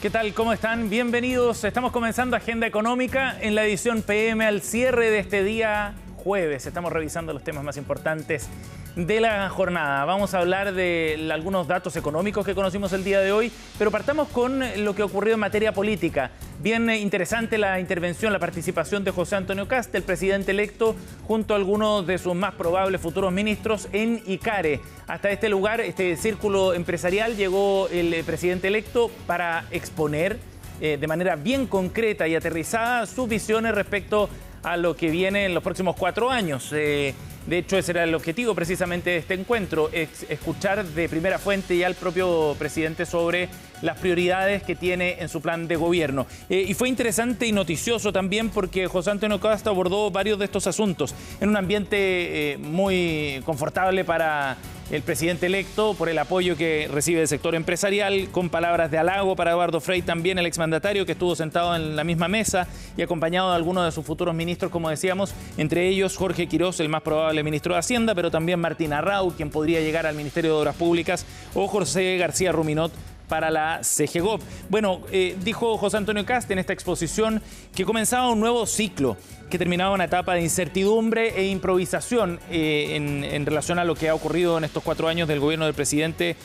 ¿Qué tal? ¿Cómo están? Bienvenidos. Estamos comenzando Agenda Económica en la edición PM al cierre de este día jueves. Estamos revisando los temas más importantes de la jornada. Vamos a hablar de algunos datos económicos que conocimos el día de hoy, pero partamos con lo que ocurrió en materia política. Bien interesante la intervención, la participación de José Antonio Kast, el presidente electo, junto a algunos de sus más probables futuros ministros en Icare. Hasta este lugar, este círculo empresarial, llegó el presidente electo para exponer de manera bien concreta y aterrizada sus visiones respecto a lo que viene en los próximos 4 años. De hecho, ese era el objetivo precisamente de este encuentro, escuchar de primera fuente ya al propio presidente sobre las prioridades que tiene en su plan de gobierno. Y fue interesante y noticioso también porque José Antonio Kast abordó varios de estos asuntos en un ambiente muy confortable para el presidente electo, por el apoyo que recibe del sector empresarial, con palabras de halago para Eduardo Frei, también el exmandatario que estuvo sentado en la misma mesa y acompañado de algunos de sus futuros ministros, como decíamos, entre ellos Jorge Quirós, el más probable ministro de Hacienda, pero también Martín Arrau, quien podría llegar al Ministerio de Obras Públicas, o José García Ruminot para la CGGOP. Bueno, dijo José Antonio Kast en esta exposición que comenzaba un nuevo ciclo, que terminaba una etapa de incertidumbre e improvisación en relación a lo que ha ocurrido en estos 4 años del gobierno del presidente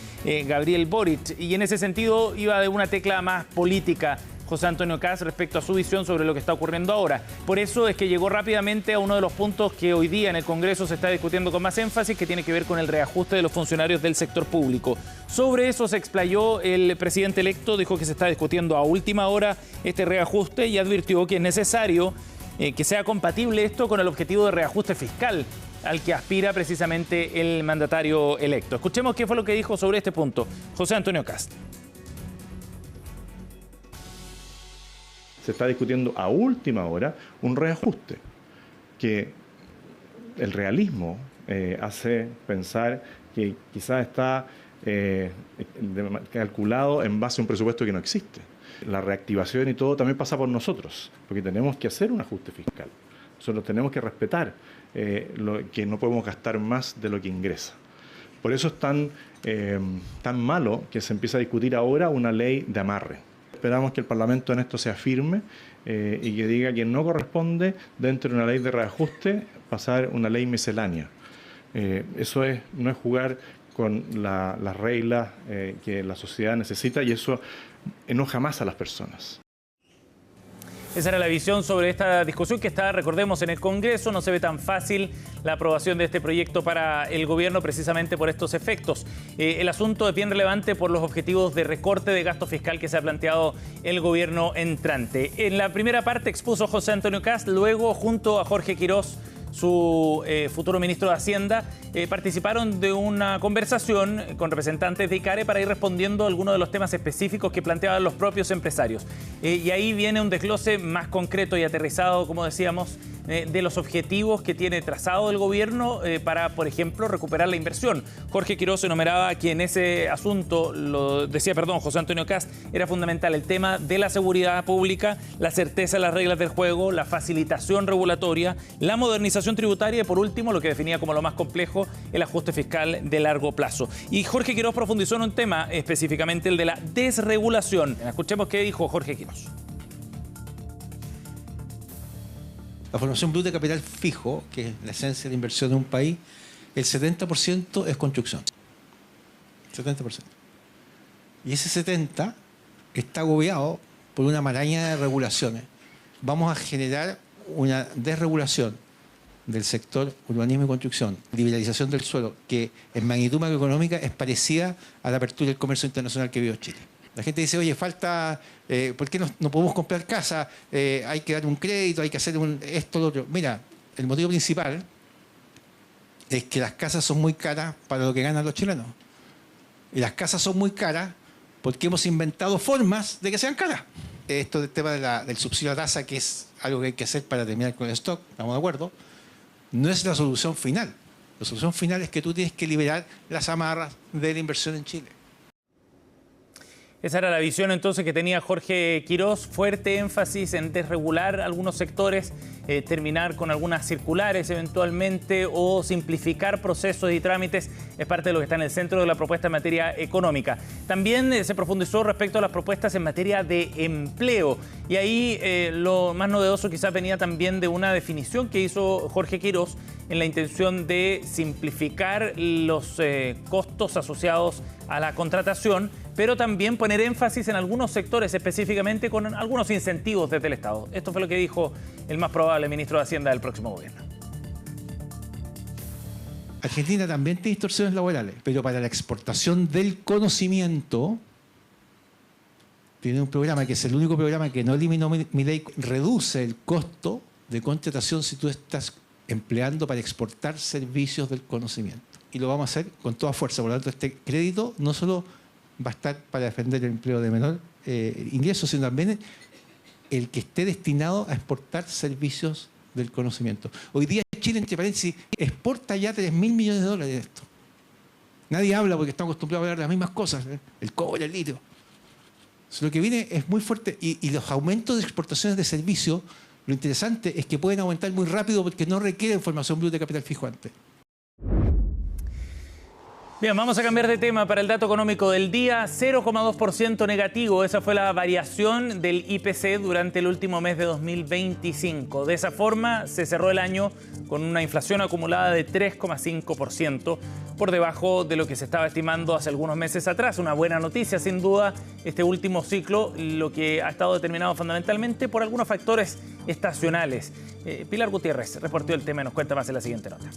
Gabriel Boric. Y en ese sentido iba de una tecla más política José Antonio Kast respecto a su visión sobre lo que está ocurriendo ahora. Por eso es que llegó rápidamente a uno de los puntos que hoy día en el Congreso se está discutiendo con más énfasis, que tiene que ver con el reajuste de los funcionarios del sector público. Sobre eso se explayó el presidente electo, dijo que se está discutiendo a última hora este reajuste y advirtió que es necesario que sea compatible esto con el objetivo de reajuste fiscal al que aspira precisamente el mandatario electo. Escuchemos qué fue lo que dijo sobre este punto José Antonio Kast. Se está discutiendo a última hora un reajuste que el realismo hace pensar que quizás está calculado en base a un presupuesto que no existe. La reactivación y todo también pasa por nosotros, porque tenemos que hacer un ajuste fiscal. Nosotros tenemos que respetar que no podemos gastar más de lo que ingresa. Por eso es tan malo que se empieza a discutir ahora una ley de amarre. Esperamos que el Parlamento en esto sea firme y que diga que no corresponde, dentro de una ley de reajuste, pasar una ley miscelánea. Eso no es jugar con las reglas que la sociedad necesita, y eso enoja más a las personas. Esa era la visión sobre esta discusión que está, recordemos, en el Congreso. No se ve tan fácil la aprobación de este proyecto para el gobierno precisamente por estos efectos. El asunto es bien relevante por los objetivos de recorte de gasto fiscal que se ha planteado el gobierno entrante. En la primera parte expuso José Antonio Kast, luego junto a Jorge Quirós, su futuro ministro de Hacienda, participaron de una conversación con representantes de Icare para ir respondiendo a algunos de los temas específicos que planteaban los propios empresarios. Y ahí viene un desglose más concreto y aterrizado, como decíamos, de los objetivos que tiene trazado el gobierno para, por ejemplo, recuperar la inversión. Jorge Quirós enumeraba que en ese asunto, José Antonio Kast, era fundamental el tema de la seguridad pública, la certeza de las reglas del juego, la facilitación regulatoria, la modernización tributaria y, por último, lo que definía como lo más complejo, el ajuste fiscal de largo plazo. Y Jorge Quirós profundizó en un tema, específicamente el de la desregulación. Escuchemos qué dijo Jorge Quirós. La formación bruta de capital fijo, que es la esencia de la inversión de un país, el 70% es construcción. 70%. Y ese 70% está agobiado por una maraña de regulaciones. Vamos a generar una desregulación del sector urbanismo y construcción, liberalización del suelo, que en magnitud macroeconómica es parecida a la apertura del comercio internacional que vivió Chile. La gente dice, oye, falta, ¿por qué no podemos comprar casa? Hay que dar un crédito, hay que hacer esto, lo otro. Mira, el motivo principal es que las casas son muy caras para lo que ganan los chilenos. Y las casas son muy caras porque hemos inventado formas de que sean caras. Esto del tema del subsidio a tasa, que es algo que hay que hacer para terminar con el stock, estamos de acuerdo, no es la solución final. La solución final es que tú tienes que liberar las amarras de la inversión en Chile. Esa era la visión entonces que tenía Jorge Quirós, fuerte énfasis en desregular algunos sectores, terminar con algunas circulares eventualmente o simplificar procesos y trámites, es parte de lo que está en el centro de la propuesta en materia económica. También se profundizó respecto a las propuestas en materia de empleo y ahí lo más novedoso quizás venía también de una definición que hizo Jorge Quirós en la intención de simplificar los costos asociados a la contratación, pero también poner énfasis en algunos sectores específicamente con algunos incentivos desde el Estado. Esto fue lo que dijo el más probable ministro de Hacienda del próximo gobierno. Argentina también tiene distorsiones laborales, pero para la exportación del conocimiento tiene un programa que es el único programa que no eliminó Milei, reduce el costo de contratación si tú estás empleando para exportar servicios del conocimiento. Y lo vamos a hacer con toda fuerza. Por lo tanto, este crédito no solo va a estar para defender el empleo de menor ingreso, sino también el que esté destinado a exportar servicios del conocimiento. Hoy día Chile, entre paréntesis, exporta ya $3.000 millones de esto. Nadie habla porque estamos acostumbrados a hablar de las mismas cosas, el cobre, el litio. Entonces, lo que viene es muy fuerte y los aumentos de exportaciones de servicios, lo interesante es que pueden aumentar muy rápido porque no requieren formación bruta de capital fijo antes. Bien, vamos a cambiar de tema para el dato económico del día. 0,2% negativo. Esa fue la variación del IPC durante el último mes de 2025. De esa forma, se cerró el año con una inflación acumulada de 3,5%, por debajo de lo que se estaba estimando hace algunos meses atrás. Una buena noticia, sin duda, este último ciclo, lo que ha estado determinado fundamentalmente por algunos factores estacionales. Pilar Gutiérrez reportó el tema y nos cuenta más en la siguiente nota.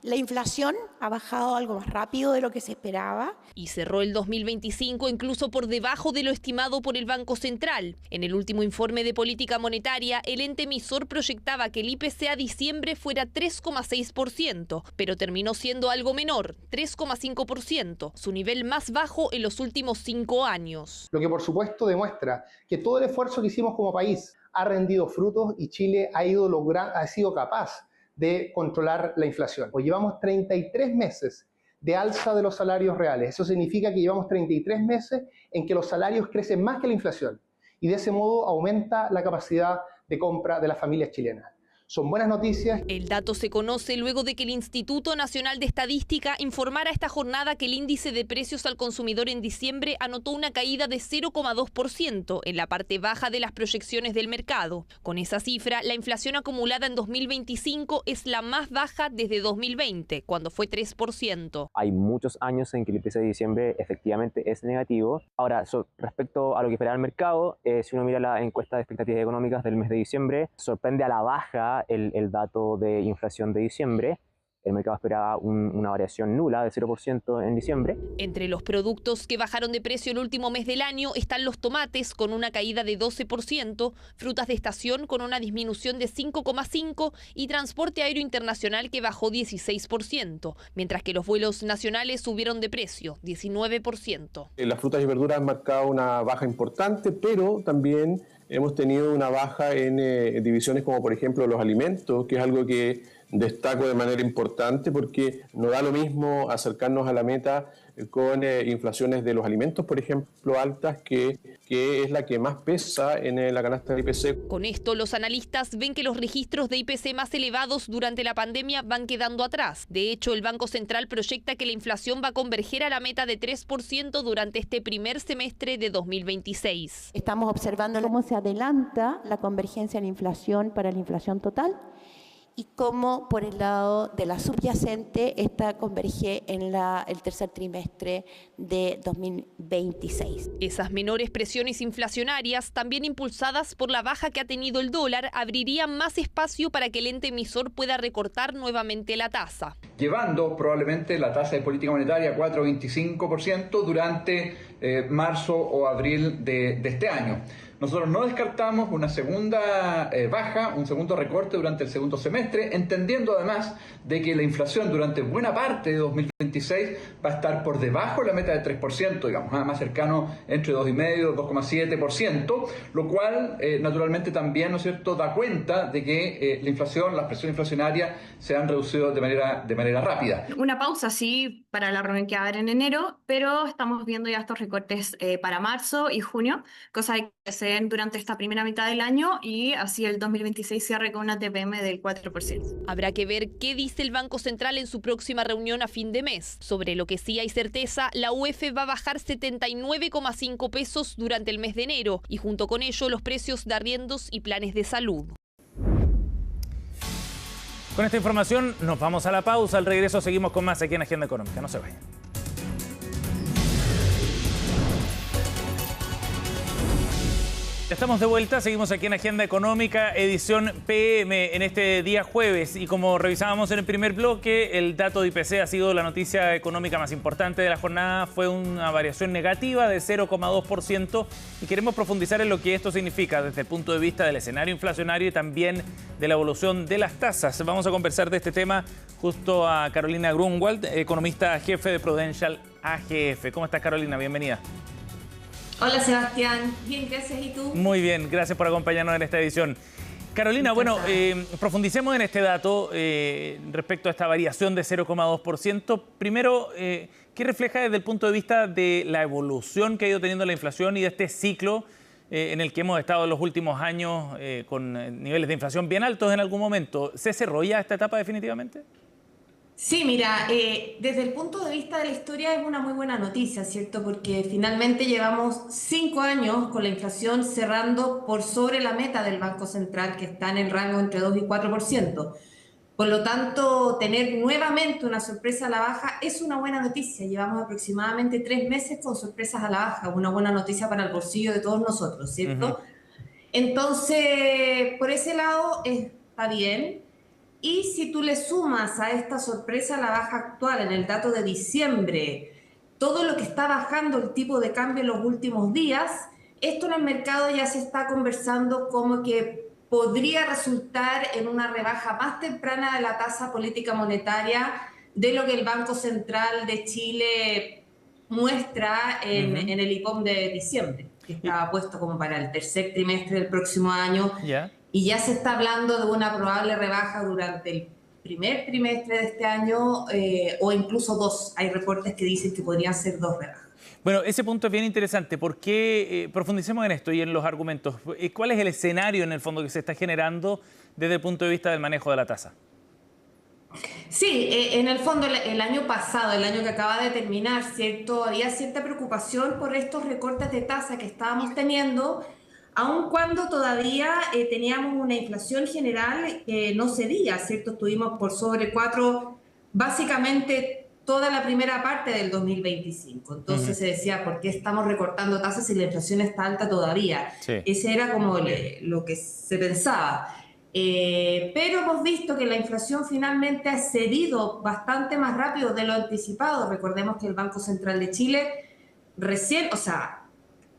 La inflación ha bajado algo más rápido de lo que se esperaba. Y cerró el 2025 incluso por debajo de lo estimado por el Banco Central. En el último informe de política monetaria, el ente emisor proyectaba que el IPC a diciembre fuera 3,6%, pero terminó siendo algo menor, 3,5%, su nivel más bajo en los últimos 5 años. Lo que por supuesto demuestra que todo el esfuerzo que hicimos como país ha rendido frutos y Chile ha sido capaz de controlar la inflación. Hoy llevamos 33 meses de alza de los salarios reales. Eso significa que llevamos 33 meses en que los salarios crecen más que la inflación y de ese modo aumenta la capacidad de compra de las familias chilenas. Son buenas noticias. El dato se conoce luego de que el Instituto Nacional de Estadística informara esta jornada que el índice de precios al consumidor en diciembre anotó una caída de 0,2% en la parte baja de las proyecciones del mercado. Con esa cifra, la inflación acumulada en 2025 es la más baja desde 2020, cuando fue 3%. Hay muchos años en que el IPC de diciembre efectivamente es negativo. Ahora, respecto a lo que esperaba el mercado, si uno mira la encuesta de expectativas económicas del mes de diciembre, sorprende a la baja el dato de inflación de diciembre. El mercado esperaba una variación nula de 0% en diciembre. Entre los productos que bajaron de precio el último mes del año están los tomates con una caída de 12%, frutas de estación con una disminución de 5,5% y transporte aéreo internacional que bajó 16%, mientras que los vuelos nacionales subieron de precio 19%. Las frutas y verduras han marcado una baja importante, pero también hemos tenido una baja en divisiones como por ejemplo los alimentos, que es algo que destaco de manera importante porque no da lo mismo acercarnos a la meta con inflaciones de los alimentos, por ejemplo, altas, que es la que más pesa en la canasta del IPC. Con esto, los analistas ven que los registros de IPC más elevados durante la pandemia van quedando atrás. De hecho, el Banco Central proyecta que la inflación va a converger a la meta de 3% durante este primer semestre de 2026. Estamos observando cómo se adelanta la convergencia en la inflación para la inflación total y cómo por el lado de la subyacente esta converge en el tercer trimestre de 2026. Esas menores presiones inflacionarias, también impulsadas por la baja que ha tenido el dólar, abrirían más espacio para que el ente emisor pueda recortar nuevamente la tasa. Llevando probablemente la tasa de política monetaria a 4,25% durante marzo o abril de este año. nosotros no descartamos una segunda baja, un segundo recorte durante el segundo semestre, entendiendo además de que la inflación durante buena parte de 2026 va a estar por debajo de la meta del 3%, digamos, más cercano entre 2,5% y 2,7%, lo cual naturalmente también, ¿no es cierto?, da cuenta de que la inflación, las presiones inflacionarias se han reducido de manera rápida. Una pausa, sí, para la reunión que va a haber en enero, pero estamos viendo ya estos recortes para marzo y junio, cosa que se den durante esta primera mitad del año y así el 2026 cierre con una TPM del 4%. Habrá que ver qué dice el Banco Central en su próxima reunión a fin de mes. Sobre lo que sí hay certeza, la UF va a bajar 79,5 pesos durante el mes de enero y junto con ello los precios de arriendos y planes de salud. Con esta información nos vamos a la pausa. Al regreso seguimos con más aquí en Agenda Económica. No se vayan. Estamos de vuelta, seguimos aquí en Agenda Económica, edición PM en este día jueves. Y como revisábamos en el primer bloque, el dato de IPC ha sido la noticia económica más importante de la jornada. Fue una variación negativa de 0,2% y queremos profundizar en lo que esto significa desde el punto de vista del escenario inflacionario y también de la evolución de las tasas. Vamos a conversar de este tema justo a Carolina Grunwald, economista jefe de Prudential AGF. ¿Cómo estás, Carolina? Bienvenida. Hola Sebastián, bien, gracias. ¿Y tú? Muy bien, gracias por acompañarnos en esta edición. Carolina, bueno, profundicemos en este dato respecto a esta variación de 0,2%. Primero, ¿qué refleja desde el punto de vista de la evolución que ha ido teniendo la inflación y de este ciclo en el que hemos estado en los últimos años con niveles de inflación bien altos en algún momento? ¿Se cerró ya esta etapa definitivamente? Sí, mira, desde el punto de vista de la historia es una muy buena noticia, ¿cierto? Porque finalmente llevamos 5 años con la inflación cerrando por sobre la meta del Banco Central, que está en el rango entre 2 y 4%. Por lo tanto, tener nuevamente una sorpresa a la baja es una buena noticia. Llevamos aproximadamente 3 meses con sorpresas a la baja, una buena noticia para el bolsillo de todos nosotros, ¿cierto? Entonces, por ese lado está bien. Y si tú le sumas a esta sorpresa a la baja actual en el dato de diciembre, todo lo que está bajando el tipo de cambio en los últimos días, esto en el mercado ya se está conversando como que podría resultar en una rebaja más temprana de la tasa política monetaria de lo que el Banco Central de Chile muestra en el IPOM de diciembre, que estaba puesto como para el tercer trimestre del próximo año. Y ya se está hablando de una probable rebaja durante el primer trimestre de este año o incluso 2. Hay reportes que dicen que podrían ser 2 rebajas. Bueno, ese punto es bien interesante. ¿Por qué profundicemos en esto y en los argumentos? ¿Cuál es el escenario en el fondo que se está generando desde el punto de vista del manejo de la tasa? Sí, en el fondo el año pasado, el año que acaba de terminar, ¿cierto? Había cierta preocupación por estos recortes de tasa que estábamos teniendo, aun cuando todavía teníamos una inflación general que no cedía, ¿cierto? Estuvimos por sobre 4, básicamente toda la primera parte del 2025. Entonces se decía, ¿por qué estamos recortando tasas si la inflación está alta todavía? Sí. Ese era como lo que se pensaba. Pero hemos visto que la inflación finalmente ha cedido bastante más rápido de lo anticipado. Recordemos que el Banco Central de Chile recién,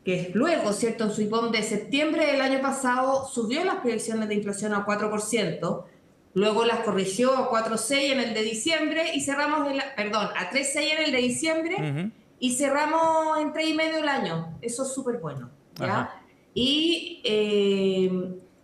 que luego, ¿cierto?, en su IPOM de septiembre del año pasado subió las proyecciones de inflación a 4%, luego las corrigió a 4,6 en el de diciembre y cerramos, a 3,6 en el de diciembre y cerramos en 3,5 el año. Eso es súper bueno, ¿ya? Y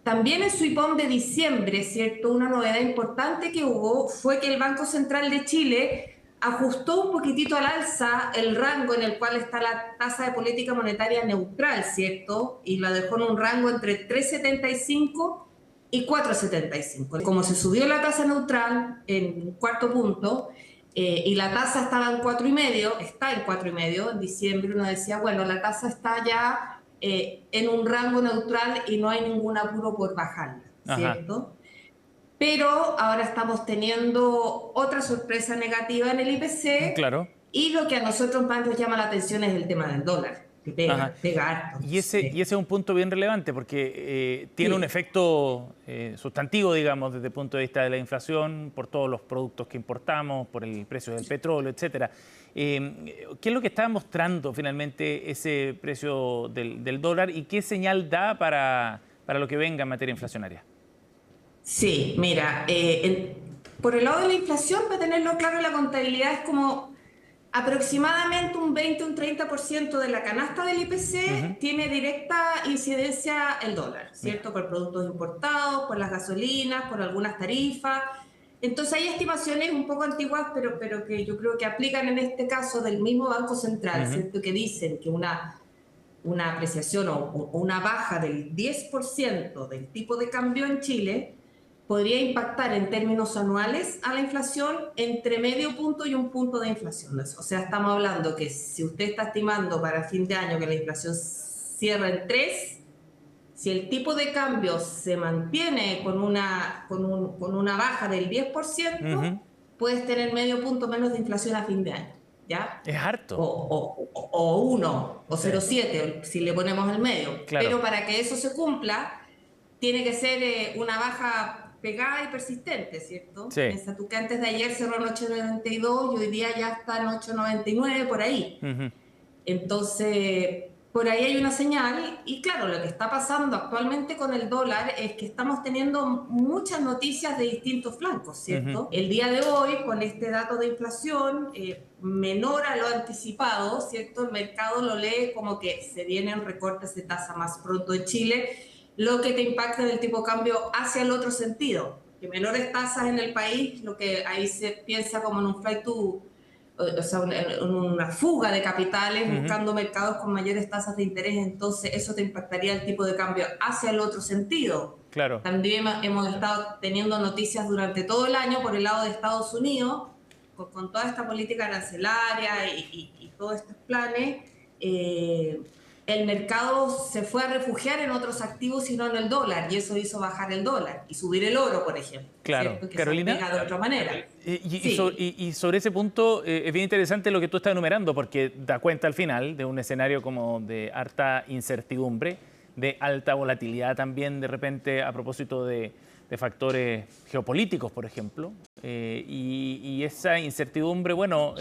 también en su IPOM de diciembre, ¿cierto?, una novedad importante que hubo fue que el Banco Central de Chile ajustó un poquitito al alza el rango en el cual está la tasa de política monetaria neutral, ¿cierto? Y la dejó en un rango entre 3,75 y 4,75. Como se subió la tasa neutral en cuarto punto y la tasa estaba en 4,5, está en 4,5, en diciembre uno decía, bueno, la tasa está ya en un rango neutral y no hay ningún apuro por bajarla, ¿cierto? Pero ahora estamos teniendo otra sorpresa negativa en el IPC. Claro. Y lo que a nosotros más nos llama la atención es el tema del dólar. que pega harto. Y ese es un punto bien relevante porque tiene un efecto sustantivo, digamos, desde el punto de vista de la inflación, por todos los productos que importamos, por el precio del petróleo, etcétera. ¿Qué es lo que está mostrando finalmente ese precio del dólar y qué señal da para lo que venga en materia inflacionaria? Sí, mira, por el lado de la inflación, para tenerlo claro, la contabilidad es como aproximadamente un 20, un 30% de la canasta del IPC tiene directa incidencia el dólar, ¿cierto? Por productos importados, por las gasolinas, por algunas tarifas. Entonces hay estimaciones un poco antiguas, pero que yo creo que aplican en este caso del mismo Banco Central, ¿cierto? Que dicen que una apreciación o una baja del 10% del tipo de cambio en Chile podría impactar en términos anuales a la inflación entre medio punto y un punto de inflación. O sea, estamos hablando que si usted está estimando para fin de año que la inflación cierra en 3, si el tipo de cambio se mantiene con una baja del 10%, puedes tener medio punto menos de inflación a fin de año, ¿ya? Es harto. O 1, o 0,7, si le ponemos el medio. Claro. Pero para que eso se cumpla, tiene que ser una baja pegada y persistente, ¿cierto? Sí. Piensa tú que antes de ayer cerró en 8,92 y hoy día ya está en 8,99, por ahí. Entonces, por ahí hay una señal y claro, lo que está pasando actualmente con el dólar es que estamos teniendo muchas noticias de distintos flancos, ¿cierto? El día de hoy, con este dato de inflación menor a lo anticipado, ¿cierto? El mercado lo lee como que se vienen recortes de tasa más pronto en Chile, lo que te impacta en el tipo de cambio hacia el otro sentido, que menores tasas en el país, lo que ahí se piensa como en un flight to, o sea, una fuga de capitales buscando mercados con mayores tasas de interés, entonces eso te impactaría el tipo de cambio hacia el otro sentido. Claro. También hemos estado teniendo noticias durante todo el año por el lado de Estados Unidos, con toda esta política arancelaria y todos estos planes, el mercado se fue a refugiar en otros activos y no en el dólar, y eso hizo bajar el dólar y subir el oro, por ejemplo. Claro, ¿cierto? Que Carolina, se aplica de otra manera. Y sobre ese punto es bien interesante lo que tú estás enumerando, porque da cuenta al final de un escenario como de harta incertidumbre, de alta volatilidad también de repente a propósito de factores geopolíticos, por ejemplo, y esa incertidumbre, bueno,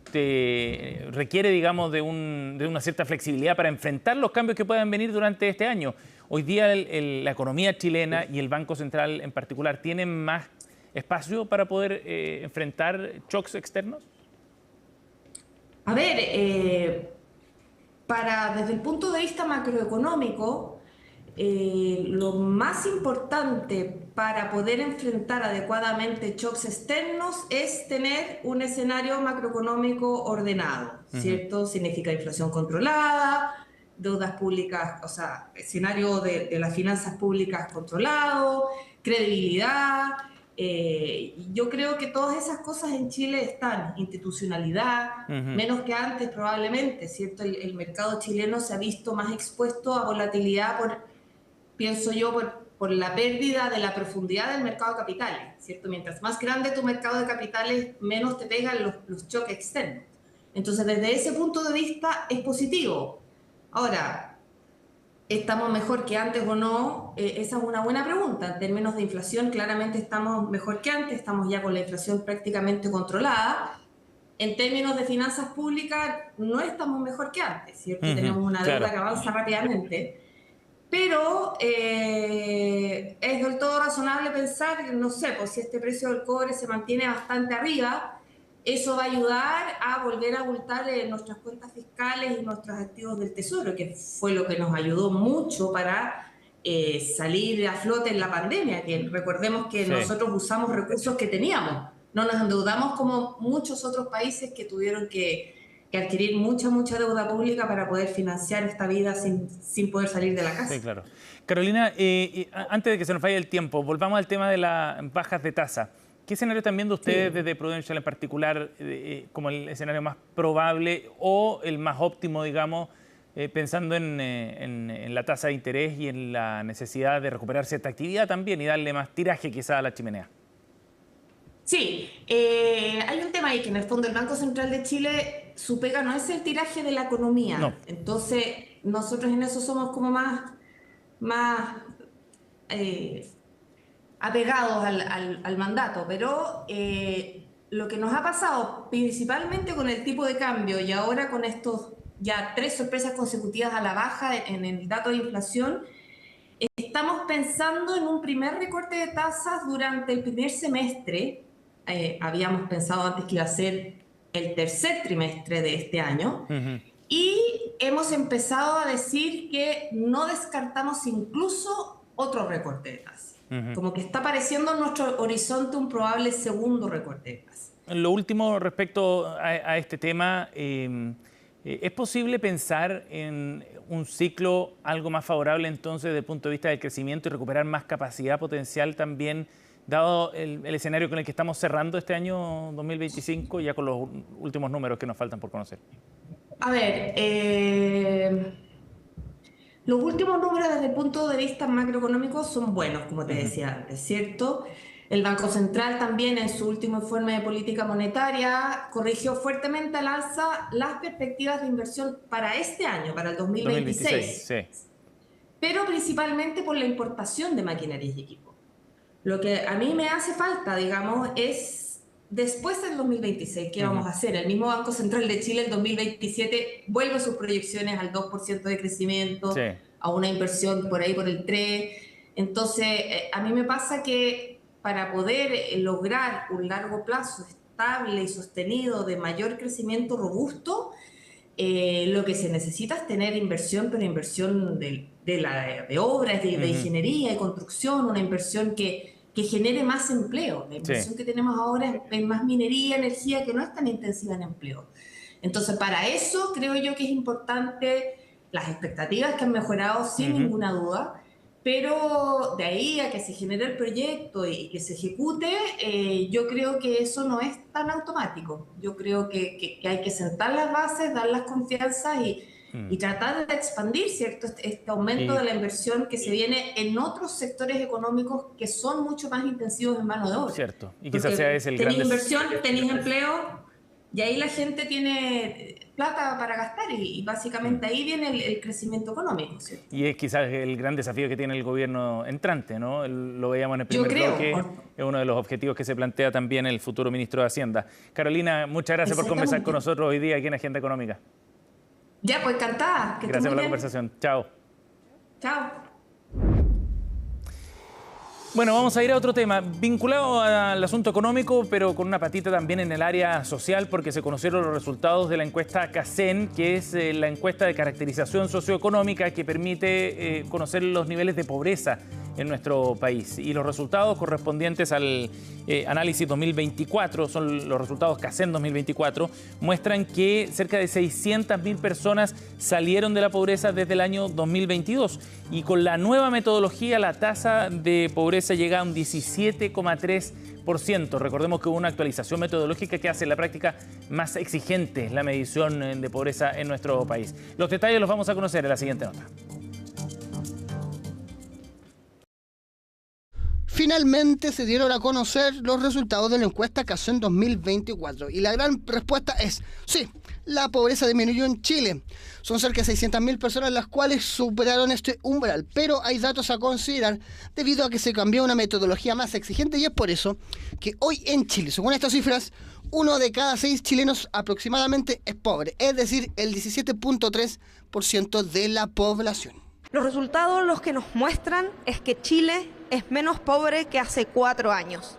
te requiere, digamos, de una cierta flexibilidad para enfrentar los cambios que puedan venir durante este año. Hoy día la economía chilena y el Banco Central en particular tienen más espacio para poder enfrentar shocks externos. A ver, desde el punto de vista macroeconómico, lo más importante para poder enfrentar adecuadamente shocks externos es tener un escenario macroeconómico ordenado, ¿cierto? Significa inflación controlada, deudas públicas, o sea, escenario de las finanzas públicas controlado, credibilidad. Yo creo que todas esas cosas en Chile están, institucionalidad, menos que antes probablemente, ¿cierto? El mercado chileno se ha visto más expuesto a volatilidad pienso yo, por la pérdida de la profundidad del mercado de capitales, ¿cierto? Mientras más grande tu mercado de capitales, menos te pegan los choques externos. Entonces, desde ese punto de vista, es positivo. Ahora, ¿estamos mejor que antes o no? Esa es una buena pregunta. En términos de inflación, claramente estamos mejor que antes, estamos ya con la inflación prácticamente controlada. En términos de finanzas públicas, no estamos mejor que antes, ¿cierto? Tenemos una deuda que avanza rápidamente. Pero es del todo razonable pensar que, no sé, pues si este precio del cobre se mantiene bastante arriba, eso va a ayudar a volver a abultar nuestras cuentas fiscales y nuestros activos del tesoro, que fue lo que nos ayudó mucho para salir a flote en la pandemia, que recordemos que nosotros usamos recursos que teníamos, no nos endeudamos como muchos otros países que tuvieron que adquirir mucha deuda pública para poder financiar esta vida sin poder salir de la casa. Sí, claro. Carolina, antes de que se nos falle el tiempo, volvamos al tema de las bajas de tasa. ¿Qué escenario están viendo ustedes desde Prudential en particular como el escenario más probable o el más óptimo, digamos, pensando en la tasa de interés y en la necesidad de recuperar cierta actividad también y darle más tiraje quizá a la chimenea? Sí, hay un tema ahí que en el fondo el Banco Central de Chile su pega no es el tiraje de la economía. No. Entonces, nosotros en eso somos como más apegados al mandato, pero lo que nos ha pasado, principalmente con el tipo de cambio y ahora con estos ya 3 sorpresas consecutivas a la baja en el dato de inflación, estamos pensando en un primer recorte de tasas durante el primer semestre. Habíamos pensado antes que iba a ser el tercer trimestre de este año. Y hemos empezado a decir que no descartamos incluso otro recorte de tasas. Como que está apareciendo en nuestro horizonte un probable segundo recorte de tasas. Lo último respecto a este tema, ¿es posible pensar en un ciclo algo más favorable entonces desde el punto de vista del crecimiento y recuperar más capacidad potencial también, dado el escenario con el que estamos cerrando este año 2025, ya con los últimos números que nos faltan por conocer? A ver, los últimos números desde el punto de vista macroeconómico son buenos, como te decía antes, ¿cierto? El Banco Central también en su último informe de política monetaria corrigió fuertemente al alza las perspectivas de inversión para este año, para el 2026. Sí. Pero principalmente por la importación de maquinaria y equipo. Lo que a mí me hace falta, digamos, es después del 2026, ¿qué vamos a hacer? El mismo Banco Central de Chile el 2027 vuelve sus proyecciones al 2% de crecimiento, a una inversión por ahí por el 3%. Entonces, a mí me pasa que para poder lograr un largo plazo estable y sostenido de mayor crecimiento robusto, lo que se necesita es tener inversión, pero inversión de obras, de ingeniería, de construcción, una inversión que genere más empleo. La inversión que tenemos ahora es en más minería, energía, que no es tan intensiva en empleo. Entonces, para eso creo yo que es importante las expectativas que han mejorado sin ninguna duda, pero de ahí a que se genere el proyecto y que se ejecute, yo creo que eso no es tan automático. Yo creo que hay que sentar las bases, dar las confianzas y tratar de expandir, ¿cierto? Este aumento de la inversión que se viene en otros sectores económicos que son mucho más intensivos en mano de obra. Cierto, y quizás sea ese el gran... Tenéis inversión, tenéis empleo, y ahí la gente tiene plata para gastar y básicamente ahí viene el crecimiento económico, ¿cierto? Y es quizás el gran desafío que tiene el gobierno entrante, ¿no? Lo veíamos en el primer bloque, es uno de los objetivos que se plantea también el futuro ministro de Hacienda. Carolina, muchas gracias por conversar con nosotros hoy día aquí en Agenda Económica. Ya, pues encantada. Gracias por la conversación. Chao. Chao. Bueno, vamos a ir a otro tema, vinculado al asunto económico, pero con una patita también en el área social, porque se conocieron los resultados de la encuesta CACEN, que es la encuesta de caracterización socioeconómica que permite conocer los niveles de pobreza en nuestro país. Y los resultados correspondientes al análisis 2024, son los resultados CACEN 2024, muestran que cerca de 600.000 personas salieron de la pobreza desde el año 2022. Y con la nueva metodología, la tasa de pobreza llega a un 17,3%. Recordemos que hubo una actualización metodológica que hace en la práctica más exigente la medición de pobreza en nuestro país. Los detalles los vamos a conocer en la siguiente nota. Finalmente se dieron a conocer los resultados de la encuesta CACEN 2024 y la gran respuesta es sí, la pobreza disminuyó en Chile. Son cerca de 600.000 personas las cuales superaron este umbral, pero hay datos a considerar debido a que se cambió una metodología más exigente y es por eso que hoy en Chile, según estas cifras, 1 de cada 6 chilenos aproximadamente es pobre, es decir, el 17,3% de la población. Los resultados los que nos muestran es que Chile es menos pobre que hace 4 años.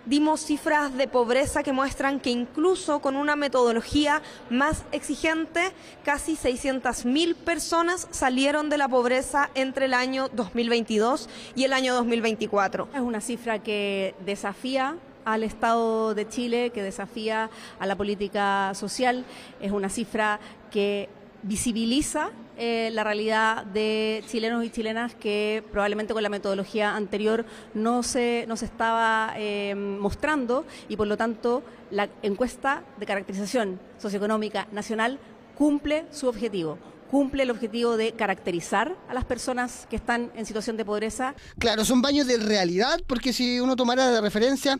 Dimos cifras de pobreza que muestran que incluso con una metodología más exigente, casi 600.000 personas salieron de la pobreza entre el año 2022 y el año 2024. Es una cifra que desafía al Estado de Chile, que desafía a la política social. Es una cifra que visibiliza la realidad de chilenos y chilenas que probablemente con la metodología anterior no se estaba mostrando y por lo tanto la encuesta de caracterización socioeconómica nacional cumple su objetivo. cumple el objetivo de caracterizar a las personas que están en situación de pobreza. Claro, son baños de realidad, porque si uno tomara de referencia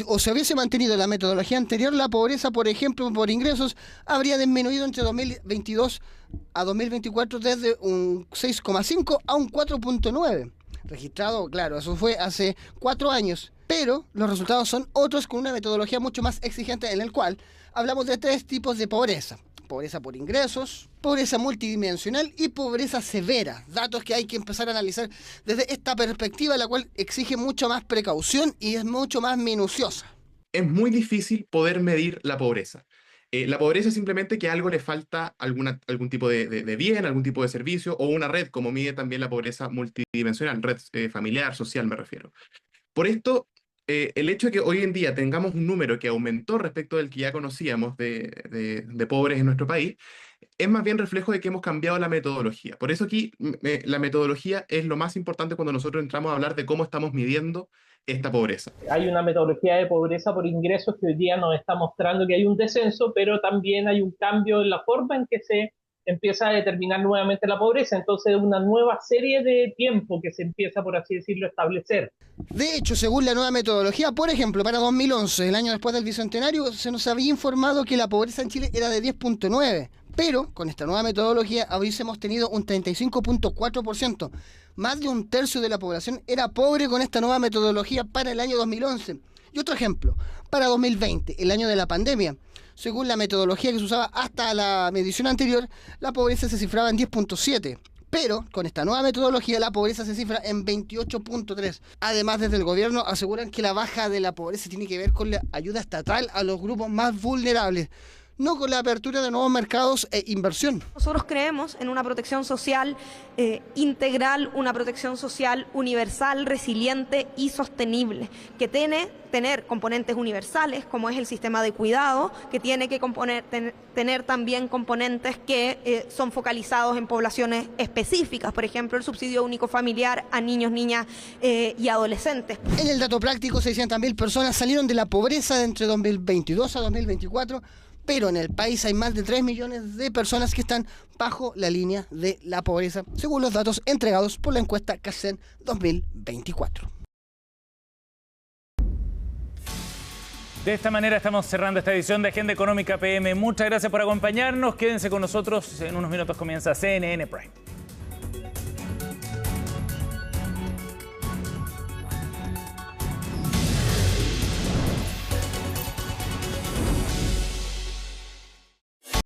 o se hubiese mantenido la metodología anterior, la pobreza, por ejemplo, por ingresos, habría disminuido entre 2022 a 2024 desde un 6,5 a un 4,9. Registrado, claro, eso fue hace 4 años. Pero los resultados son otros con una metodología mucho más exigente en el cual hablamos de 3 tipos de pobreza. Pobreza por ingresos, pobreza multidimensional y pobreza severa. Datos que hay que empezar a analizar desde esta perspectiva, la cual exige mucho más precaución y es mucho más minuciosa. Es muy difícil poder medir la pobreza. La pobreza es simplemente que a algo le falta algún tipo de bien, algún tipo de servicio o una red, como mide también la pobreza multidimensional, red familiar, social me refiero. Por esto, el hecho de que hoy en día tengamos un número que aumentó respecto del que ya conocíamos de pobres en nuestro país, es más bien reflejo de que hemos cambiado la metodología. Por eso aquí la metodología es lo más importante cuando nosotros entramos a hablar de cómo estamos midiendo esta pobreza. Hay una metodología de pobreza por ingresos que hoy día nos está mostrando que hay un descenso, pero también hay un cambio en la forma en que se empieza a determinar nuevamente la pobreza. Entonces, una nueva serie de tiempo que se empieza, por así decirlo, a establecer. De hecho, según la nueva metodología, por ejemplo, para 2011, el año después del Bicentenario, se nos había informado que la pobreza en Chile era de 10,9%. Pero con esta nueva metodología hubiésemos tenido un 35,4%. Más de un tercio de la población era pobre con esta nueva metodología para el año 2011. Y otro ejemplo, para 2020, el año de la pandemia, según la metodología que se usaba hasta la medición anterior, la pobreza se cifraba en 10,7%. Pero con esta nueva metodología la pobreza se cifra en 28,3%. Además, desde el gobierno aseguran que la baja de la pobreza tiene que ver con la ayuda estatal a los grupos más vulnerables, no con la apertura de nuevos mercados e inversión. Nosotros creemos en una protección social integral, una protección social universal, resiliente y sostenible, que tiene tener componentes universales, como es el sistema de cuidado, que tiene que tener también componentes que son focalizados en poblaciones específicas, por ejemplo, el subsidio único familiar a niños, niñas y adolescentes. En el dato práctico, 600.000 personas salieron de la pobreza de entre 2022 a 2024, pero en el país hay más de 3 millones de personas que están bajo la línea de la pobreza, según los datos entregados por la encuesta CACEN 2024. De esta manera estamos cerrando esta edición de Agenda Económica PM. Muchas gracias por acompañarnos. Quédense con nosotros. En unos minutos comienza CNN Prime.